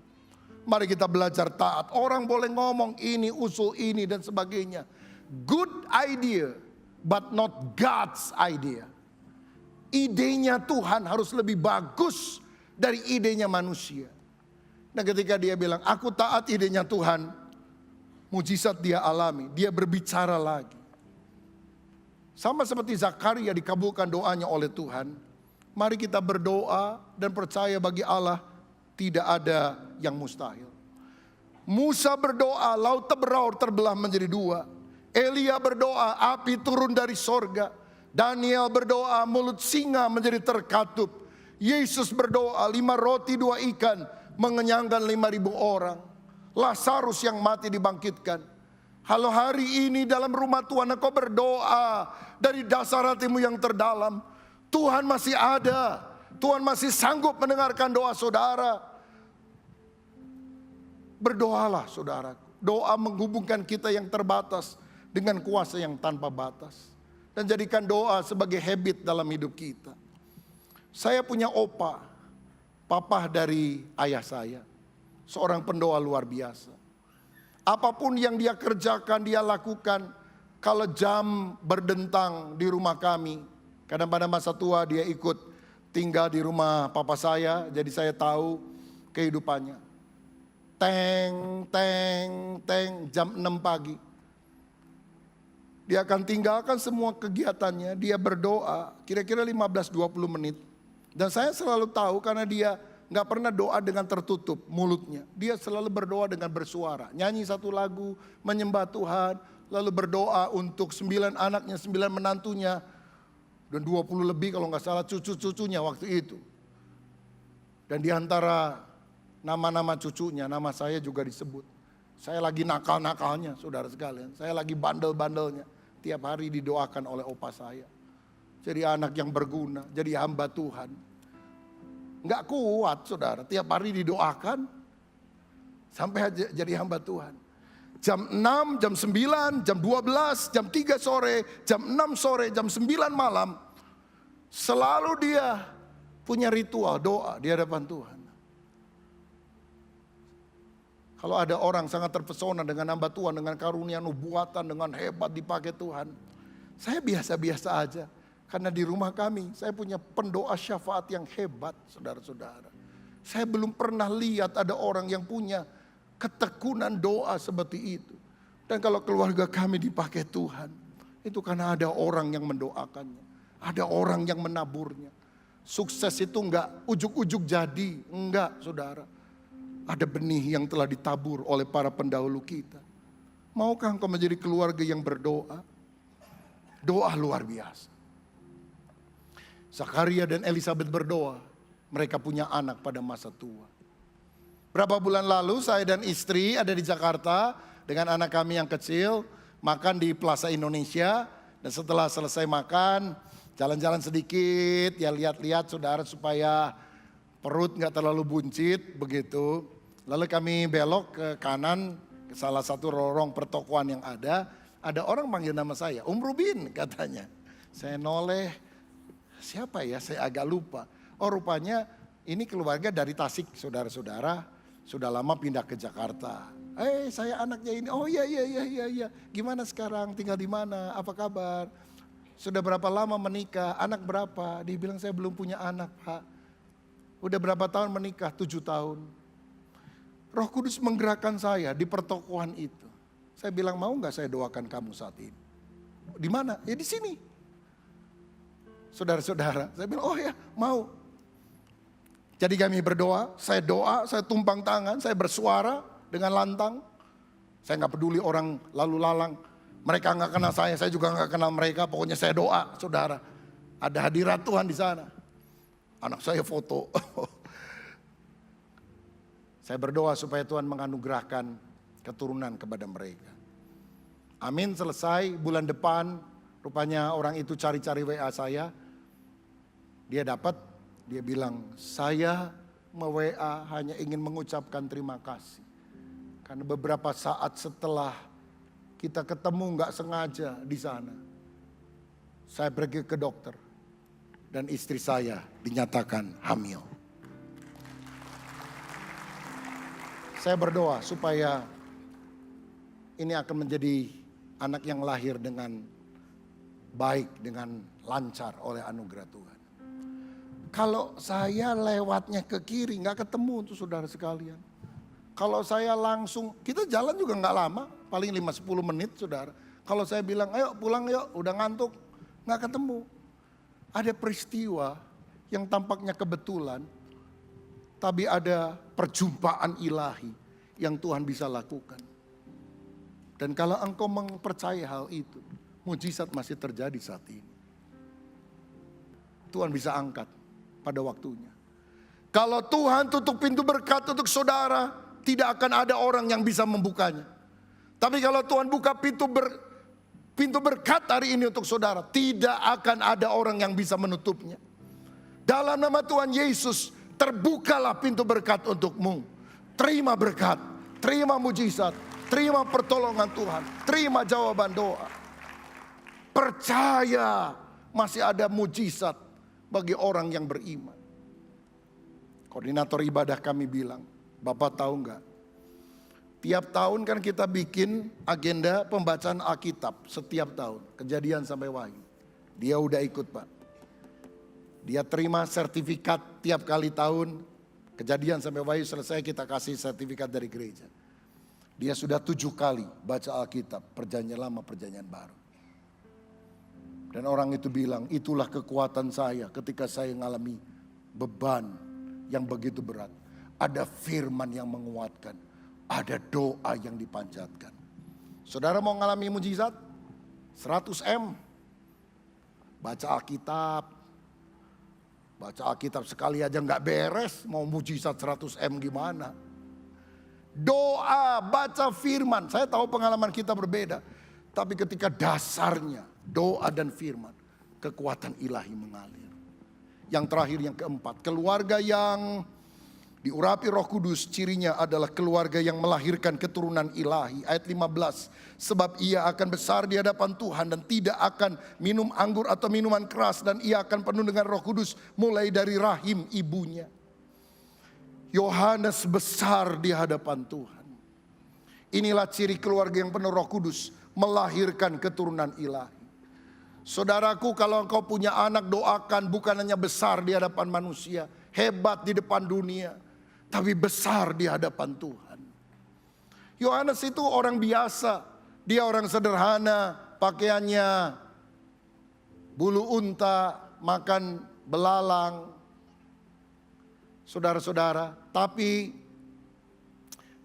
Mari kita belajar taat. Orang boleh ngomong ini, usul ini dan sebagainya. Good idea, but not God's idea. Idenya Tuhan harus lebih bagus dari idenya manusia. Dan ketika dia bilang, aku taat idenya Tuhan, mujizat dia alami, dia berbicara lagi. Sama seperti Zakaria dikabulkan doanya oleh Tuhan, mari kita berdoa dan percaya bagi Allah tidak ada yang mustahil. Musa berdoa, laut Tebraur terbelah menjadi 2. Elia berdoa, api turun dari sorga. Daniel berdoa, mulut singa menjadi terkatup. Yesus berdoa, 5 roti 2 ikan mengenyangkan 5.000 orang. Lazarus yang mati dibangkitkan. Kalau hari ini dalam rumah Tuhan engkau berdoa dari dasar hatimu yang terdalam, Tuhan masih ada. Tuhan masih sanggup mendengarkan doa saudara. Berdoalah saudara. Doa menghubungkan kita yang terbatas dengan kuasa yang tanpa batas. Dan jadikan doa sebagai habit dalam hidup kita. Saya punya opa, papa dari ayah saya. seorang pendoa luar biasa. Apapun yang dia kerjakan, dia lakukan. Kalau jam berdentang di rumah kami, kadang pada masa tua dia ikut tinggal di rumah papa saya, jadi saya tahu kehidupannya. Teng, teng, teng, jam 6 pagi. Dia akan tinggalkan semua kegiatannya, dia berdoa kira-kira 15-20 menit. Dan saya selalu tahu karena dia gak pernah doa dengan tertutup mulutnya. Dia selalu berdoa dengan bersuara, nyanyi satu lagu, menyembah Tuhan, lalu berdoa untuk 9 anaknya, 9 menantunya, dan 20 lebih kalau gak salah cucu-cucunya waktu itu. Dan di antara nama-nama cucunya, nama saya juga disebut. Saya lagi nakal-nakalnya, saudara sekalian. Saya lagi bandel-bandelnya. Tiap hari didoakan oleh opa saya. Jadi anak yang berguna, jadi hamba Tuhan. Nggak kuat saudara, tiap hari didoakan. Sampai jadi hamba Tuhan. Jam 6, jam 9, jam 12, jam 3 sore, jam 6 sore, jam 9 malam. Selalu dia punya ritual doa di hadapan Tuhan. Kalau ada orang sangat terpesona dengan hamba Tuhan, dengan karunia nubuatan, dengan hebat dipakai Tuhan. Saya biasa-biasa aja. Karena di rumah kami, saya punya pendoa syafaat yang hebat, saudara-saudara. Saya belum pernah lihat ada orang yang punya ketekunan doa seperti itu. Dan kalau keluarga kami dipakai Tuhan, itu karena ada orang yang mendoakannya. Ada orang yang menaburnya. Sukses itu enggak ujuk-ujuk jadi, enggak saudara. Ada benih yang telah ditabur oleh para pendahulu kita. Maukah engkau menjadi keluarga yang berdoa? Doa luar biasa. Zakaria dan Elizabeth berdoa. Mereka punya anak pada masa tua. Berapa bulan lalu saya dan istri ada di Jakarta dengan anak kami yang kecil. Makan di Plaza Indonesia. Dan setelah selesai makan, jalan-jalan sedikit. Ya lihat-lihat saudara supaya perut gak terlalu buncit begitu. Lalu kami belok ke kanan ke salah satu lorong pertokoan yang ada. Ada orang manggil nama saya, Rubin katanya. Saya noleh, siapa ya, saya agak lupa. Oh rupanya ini keluarga dari Tasik saudara-saudara. Sudah lama pindah ke Jakarta. Saya anaknya ini, oh iya. Gimana sekarang, tinggal di mana, apa kabar? Sudah berapa lama menikah, anak berapa? Dia bilang saya belum punya anak Pak. Udah berapa tahun menikah? 7 tahun. Roh Kudus menggerakkan saya di pertokoan itu. Saya bilang mau gak saya doakan kamu saat ini? Di mana? Ya di sini. Saudara-saudara, saya bilang oh ya mau. Jadi kami berdoa, saya tumpang tangan, saya bersuara dengan lantang. Saya gak peduli orang lalu lalang. Mereka gak kenal saya juga gak kenal mereka. Pokoknya saya doa, saudara. Ada hadirat Tuhan di sana. Anak saya foto. Saya berdoa supaya Tuhan menganugerahkan keturunan kepada mereka. Amin, selesai bulan depan. Rupanya orang itu cari-cari WA saya. Dia dapat, dia bilang, saya WA hanya ingin mengucapkan terima kasih. Karena beberapa saat setelah kita ketemu gak sengaja di sana. Saya pergi ke dokter. Dan istri saya dinyatakan hamil. Saya berdoa supaya ini akan menjadi anak yang lahir dengan baik, dengan lancar oleh anugerah Tuhan. Kalau saya lewatnya ke kiri gak ketemu tuh saudara sekalian. Kalau saya langsung, kita jalan juga gak lama, paling 5-10 menit saudara. Kalau saya bilang ayo pulang yuk, udah ngantuk, gak ketemu. Ada peristiwa yang tampaknya kebetulan, tapi ada perjumpaan ilahi yang Tuhan bisa lakukan. Dan kalau engkau mempercayai hal itu, mujizat masih terjadi saat ini. Tuhan bisa angkat pada waktunya. Kalau Tuhan tutup pintu berkat untuk saudara, tidak akan ada orang yang bisa membukanya. Tapi kalau Tuhan buka pintu berkat hari ini untuk saudara, tidak akan ada orang yang bisa menutupnya. Dalam nama Tuhan Yesus, terbukalah pintu berkat untukmu. Terima berkat, terima mujizat, terima pertolongan Tuhan, terima jawaban doa. Percaya masih ada mujizat bagi orang yang beriman. Koordinator ibadah kami bilang, Bapak tahu nggak? Tiap tahun kan kita bikin agenda pembacaan Alkitab setiap tahun. Kejadian sampai Wahyu. Dia udah ikut Pak. Dia terima sertifikat tiap kali tahun. Kejadian sampai Wahyu selesai kita kasih sertifikat dari gereja. Dia sudah 7 kali baca Alkitab. Perjanjian lama, perjanjian baru. Dan orang itu bilang, itulah kekuatan saya ketika saya mengalami beban yang begitu berat. Ada firman yang menguatkan. Ada doa yang dipanjatkan. Saudara mau mengalami mujizat? 100 M. Baca Alkitab. Baca Alkitab sekali aja nggak beres. Mau mujizat 100 M gimana? Doa, baca firman. Saya tahu pengalaman kita berbeda. Tapi ketika dasarnya doa dan firman, kekuatan ilahi mengalir. Yang terakhir, yang keempat, keluarga yang diurapi Roh Kudus, cirinya adalah keluarga yang melahirkan keturunan ilahi. Ayat 15, sebab ia akan besar di hadapan Tuhan dan tidak akan minum anggur atau minuman keras, dan ia akan penuh dengan Roh Kudus mulai dari rahim ibunya. Yohanes besar di hadapan Tuhan. Inilah ciri keluarga yang penuh Roh Kudus, melahirkan keturunan ilahi. Saudaraku, kalau engkau punya anak, doakan bukan hanya besar di hadapan manusia, hebat di depan dunia, tapi besar di hadapan Tuhan. Yohanes itu orang biasa. Dia orang sederhana, pakaiannya bulu unta, makan belalang. Saudara-saudara, tapi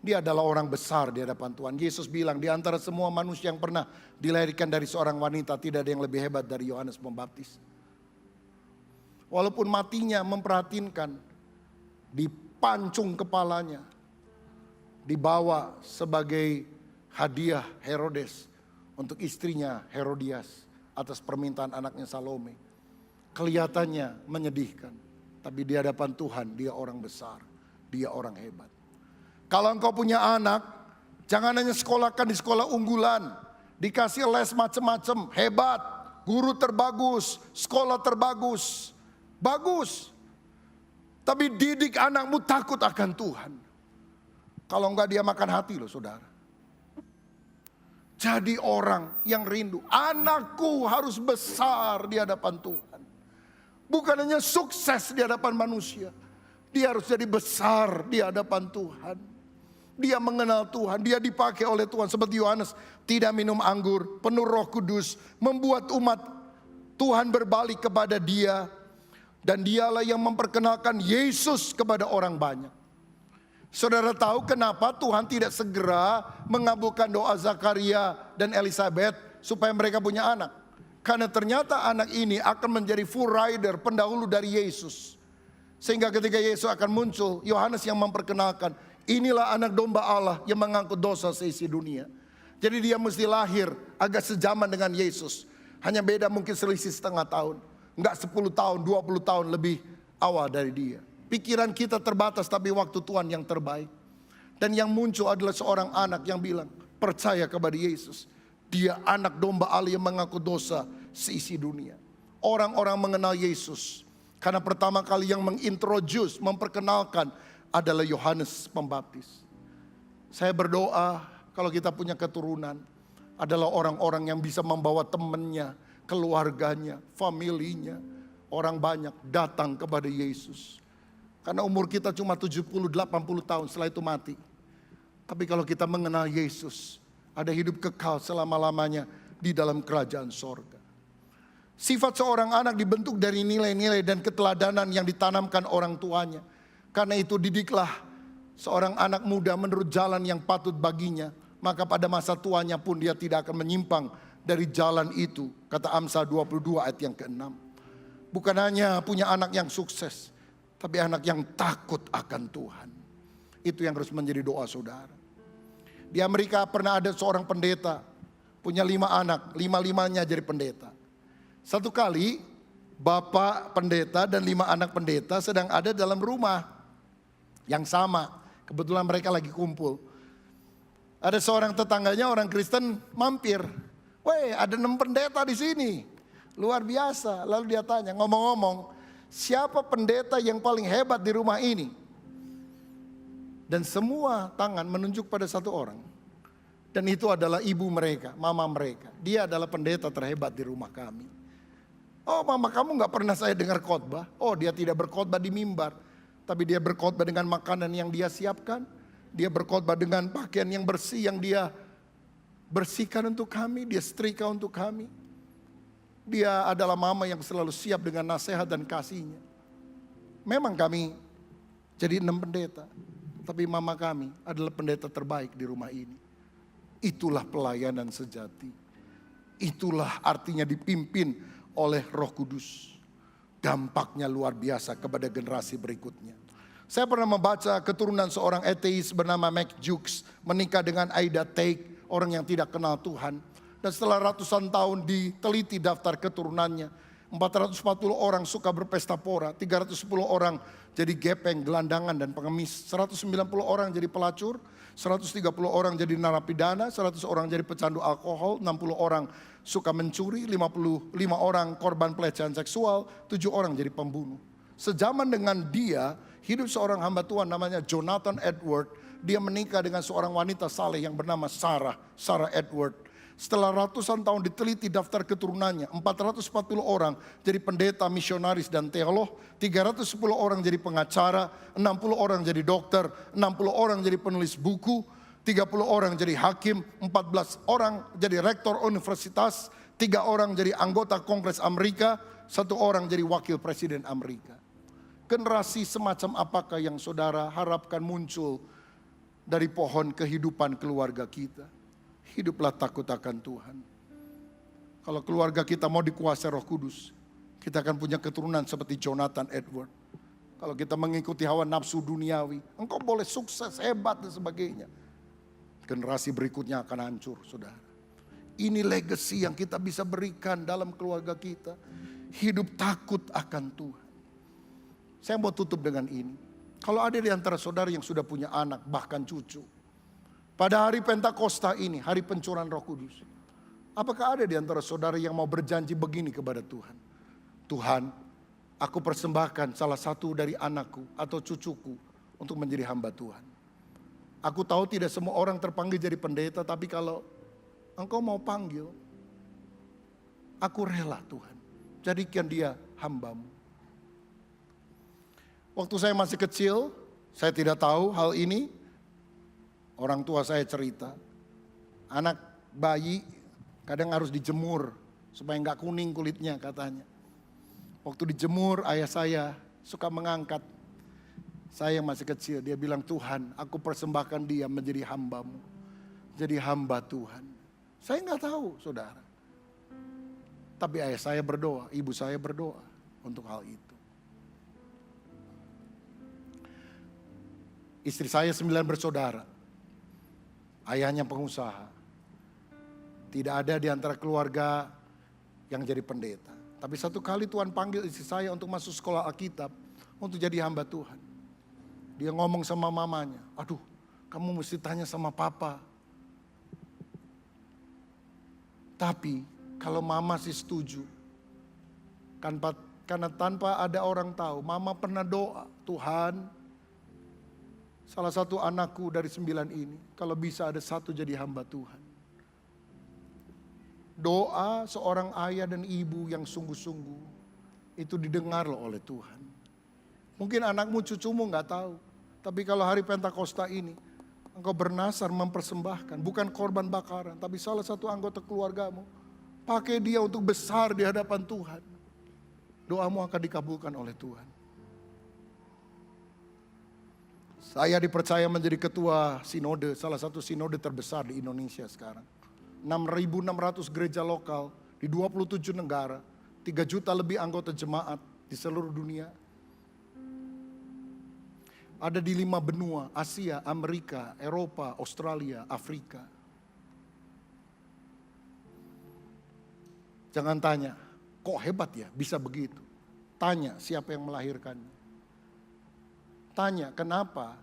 dia adalah orang besar di hadapan Tuhan. Yesus bilang, di antara semua manusia yang pernah dilahirkan dari seorang wanita, tidak ada yang lebih hebat dari Yohanes Pembaptis. Walaupun matinya memperhatinkan, dipancung kepalanya, dibawa sebagai hadiah Herodes untuk istrinya Herodias atas permintaan anaknya Salome. Kelihatannya menyedihkan, tapi di hadapan Tuhan dia orang besar, dia orang hebat. Kalau engkau punya anak, jangan hanya sekolahkan di sekolah unggulan, dikasih les macam-macam, hebat, guru terbagus, sekolah terbagus, bagus. Tapi didik anakmu takut akan Tuhan. Kalau enggak dia makan hati loh saudara. Jadi orang yang rindu, anakku harus besar di hadapan Tuhan. Bukan hanya sukses di hadapan manusia, dia harus jadi besar di hadapan Tuhan. Dia mengenal Tuhan, dia dipakai oleh Tuhan. Seperti Yohanes, tidak minum anggur, penuh Roh Kudus, membuat umat Tuhan berbalik kepada dia. Dan dialah yang memperkenalkan Yesus kepada orang banyak. Saudara tahu kenapa Tuhan tidak segera mengabulkan doa Zakaria dan Elizabeth supaya mereka punya anak? Karena ternyata anak ini akan menjadi full rider, pendahulu dari Yesus. Sehingga ketika Yesus akan muncul, Yohanes yang memperkenalkan, inilah anak domba Allah yang mengangkut dosa seisi dunia. Jadi dia mesti lahir agak sejaman dengan Yesus. Hanya beda mungkin selisih setengah tahun. Enggak 10 tahun, 20 tahun lebih awal dari dia. Pikiran kita terbatas, tapi waktu Tuhan yang terbaik. Dan yang muncul adalah seorang anak yang bilang, percaya kepada Yesus. Dia anak domba Allah yang mengaku dosa seisi dunia. Orang-orang mengenal Yesus karena pertama kali yang mengintroduce, memperkenalkan adalah Yohanes Pembaptis. Saya berdoa kalau kita punya keturunan adalah orang-orang yang bisa membawa temannya, keluarganya, familinya, orang banyak datang kepada Yesus. Karena umur kita cuma 70-80 tahun, setelah itu mati. Tapi kalau kita mengenal Yesus, ada hidup kekal selama-lamanya di dalam kerajaan sorga. Sifat seorang anak dibentuk dari nilai-nilai dan keteladanan yang ditanamkan orang tuanya. Karena itu didiklah seorang anak muda menurut jalan yang patut baginya. Maka pada masa tuanya pun dia tidak akan menyimpang dari jalan itu. Kata Amsal 22 ayat yang ke-6. Bukan hanya punya anak yang sukses, tapi anak yang takut akan Tuhan. Itu yang harus menjadi doa saudara. Di Amerika pernah ada seorang pendeta, punya 5 anak, 5-5-nya jadi pendeta. Satu kali bapak pendeta dan 5 anak pendeta sedang ada dalam rumah yang sama. Kebetulan mereka lagi kumpul. Ada seorang tetangganya orang Kristen mampir. Weh, ada 6 pendeta di sini. Luar biasa. Lalu dia tanya, ngomong-ngomong, siapa pendeta yang paling hebat di rumah ini? Dan semua tangan menunjuk pada satu orang. Dan itu adalah ibu mereka, mama mereka. Dia adalah pendeta terhebat di rumah kami. Oh, mama kamu gak pernah saya dengar khotbah. Oh, dia tidak berkhotbah di mimbar. Tapi dia berkhotbah dengan makanan yang dia siapkan. Dia berkhotbah dengan pakaian yang bersih yang dia bersihkan untuk kami. Dia setrika untuk kami. Dia adalah mama yang selalu siap dengan nasihat dan kasihnya. Memang kami jadi 6 pendeta. Tapi mama kami adalah pendeta terbaik di rumah ini. Itulah pelayanan sejati. Itulah artinya dipimpin oleh Roh Kudus. Dampaknya luar biasa kepada generasi berikutnya. Saya pernah membaca keturunan seorang ateis bernama Mac Jukes menikah dengan Aida Take, orang yang tidak kenal Tuhan. Dan setelah ratusan tahun diteliti daftar keturunannya, 440 orang suka berpesta pora, 310 orang jadi gepeng, gelandangan dan pengemis, 190 orang jadi pelacur, 130 orang jadi narapidana, 100 orang jadi pecandu alkohol, 60 orang suka mencuri, 55 orang korban pelecehan seksual, 7 orang jadi pembunuh. Sejaman dengan dia, hidup seorang hamba Tuhan namanya Jonathan Edward. Dia menikah dengan seorang wanita saleh yang bernama Sarah Edward. Setelah ratusan tahun diteliti daftar keturunannya, 440 orang jadi pendeta, misionaris dan teolog, 310 orang jadi pengacara, 60 orang jadi dokter, 60 orang jadi penulis buku, 30 orang jadi hakim, 14 orang jadi rektor universitas, 3 orang jadi anggota Kongres Amerika, 1 orang jadi wakil presiden Amerika. Generasi semacam apakah yang saudara harapkan muncul dari pohon kehidupan keluarga kita? Hiduplah takut akan Tuhan. Kalau keluarga kita mau dikuasai Roh Kudus, kita akan punya keturunan seperti Jonathan Edward. Kalau kita mengikuti hawa nafsu duniawi, engkau boleh sukses, hebat dan sebagainya. Generasi berikutnya akan hancur, saudara. Ini legacy yang kita bisa berikan dalam keluarga kita. Hidup takut akan Tuhan. Saya mau tutup dengan ini. Kalau ada di antara saudara yang sudah punya anak, bahkan cucu, pada hari Pentakosta ini, hari pencurahan Roh Kudus, apakah ada di antara saudara yang mau berjanji begini kepada Tuhan? Tuhan, aku persembahkan salah satu dari anakku atau cucuku untuk menjadi hamba Tuhan. Aku tahu tidak semua orang terpanggil jadi pendeta, tapi kalau engkau mau panggil, aku rela Tuhan. Jadikan dia hambamu. Waktu saya masih kecil, saya tidak tahu hal ini. Orang tua saya cerita, anak bayi kadang harus dijemur supaya nggak kuning kulitnya katanya. Waktu dijemur ayah saya suka mengangkat saya yang masih kecil. Dia bilang, Tuhan aku persembahkan dia menjadi hambamu. Jadi hamba Tuhan. Saya nggak tahu saudara. Tapi ayah saya berdoa, ibu saya berdoa untuk hal itu. Istri saya 9 bersaudara. Ayahnya pengusaha. Tidak ada di antara keluarga yang jadi pendeta. Tapi satu kali Tuhan panggil istri saya untuk masuk sekolah Alkitab untuk jadi hamba Tuhan. Dia ngomong sama mamanya, aduh kamu mesti tanya sama papa. Tapi kalau mama sih setuju. Karena tanpa ada orang tahu, mama pernah doa, Tuhan, salah satu anakku dari 9 ini, kalau bisa ada 1 jadi hamba Tuhan. Doa seorang ayah dan ibu yang sungguh-sungguh, itu didengar loh oleh Tuhan. Mungkin anakmu, cucumu gak tahu. Tapi kalau hari Pentakosta ini, engkau bernasar mempersembahkan, bukan korban bakaran, tapi salah satu anggota keluargamu, pakai dia untuk besar di hadapan Tuhan. Doamu akan dikabulkan oleh Tuhan. Saya dipercaya menjadi ketua sinode, salah satu sinode terbesar di Indonesia sekarang. 6.600 gereja lokal di 27 negara, 3 juta lebih anggota jemaat di seluruh dunia. Ada di 5 benua, Asia, Amerika, Eropa, Australia, Afrika. Jangan tanya, kok hebat ya bisa begitu. Tanya siapa yang melahirkannya. Tanya kenapa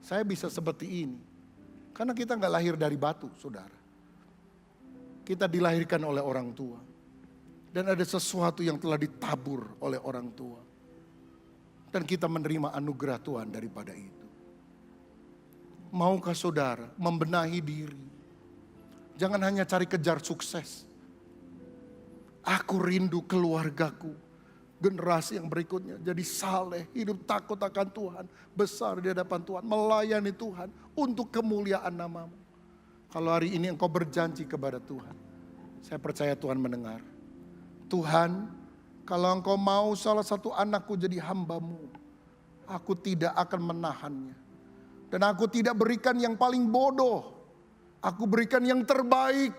saya bisa seperti ini. Karena kita gak lahir dari batu, saudara. Kita dilahirkan oleh orang tua. Dan ada sesuatu yang telah ditabur oleh orang tua. dan kita menerima anugerah Tuhan daripada itu. Maukah saudara membenahi diri? Jangan hanya cari kejar sukses. Aku rindu keluargaku, generasi yang berikutnya jadi saleh, hidup takut akan Tuhan, besar di hadapan Tuhan, melayani Tuhan untuk kemuliaan nama-Mu. Kalau hari ini engkau berjanji kepada Tuhan, saya percaya Tuhan mendengar. Tuhan, kalau engkau mau salah satu anakku jadi hamba-Mu, aku tidak akan menahannya. Dan aku tidak berikan yang paling bodoh, aku berikan yang terbaik.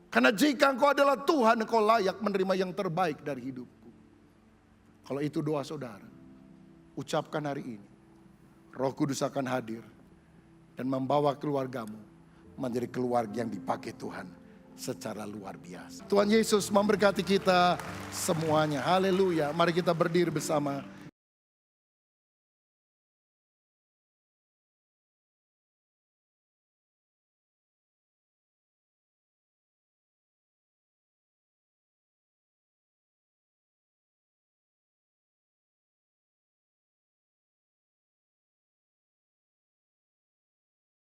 Karena jika engkau adalah Tuhan, engkau layak menerima yang terbaik dari hidupku. Kalau itu doa saudara, ucapkan hari ini. Roh Kudus akan hadir dan membawa keluargamu menjadi keluarga yang dipakai Tuhan secara luar biasa. Tuhan Yesus memberkati kita semuanya. Haleluya. Mari kita berdiri bersama.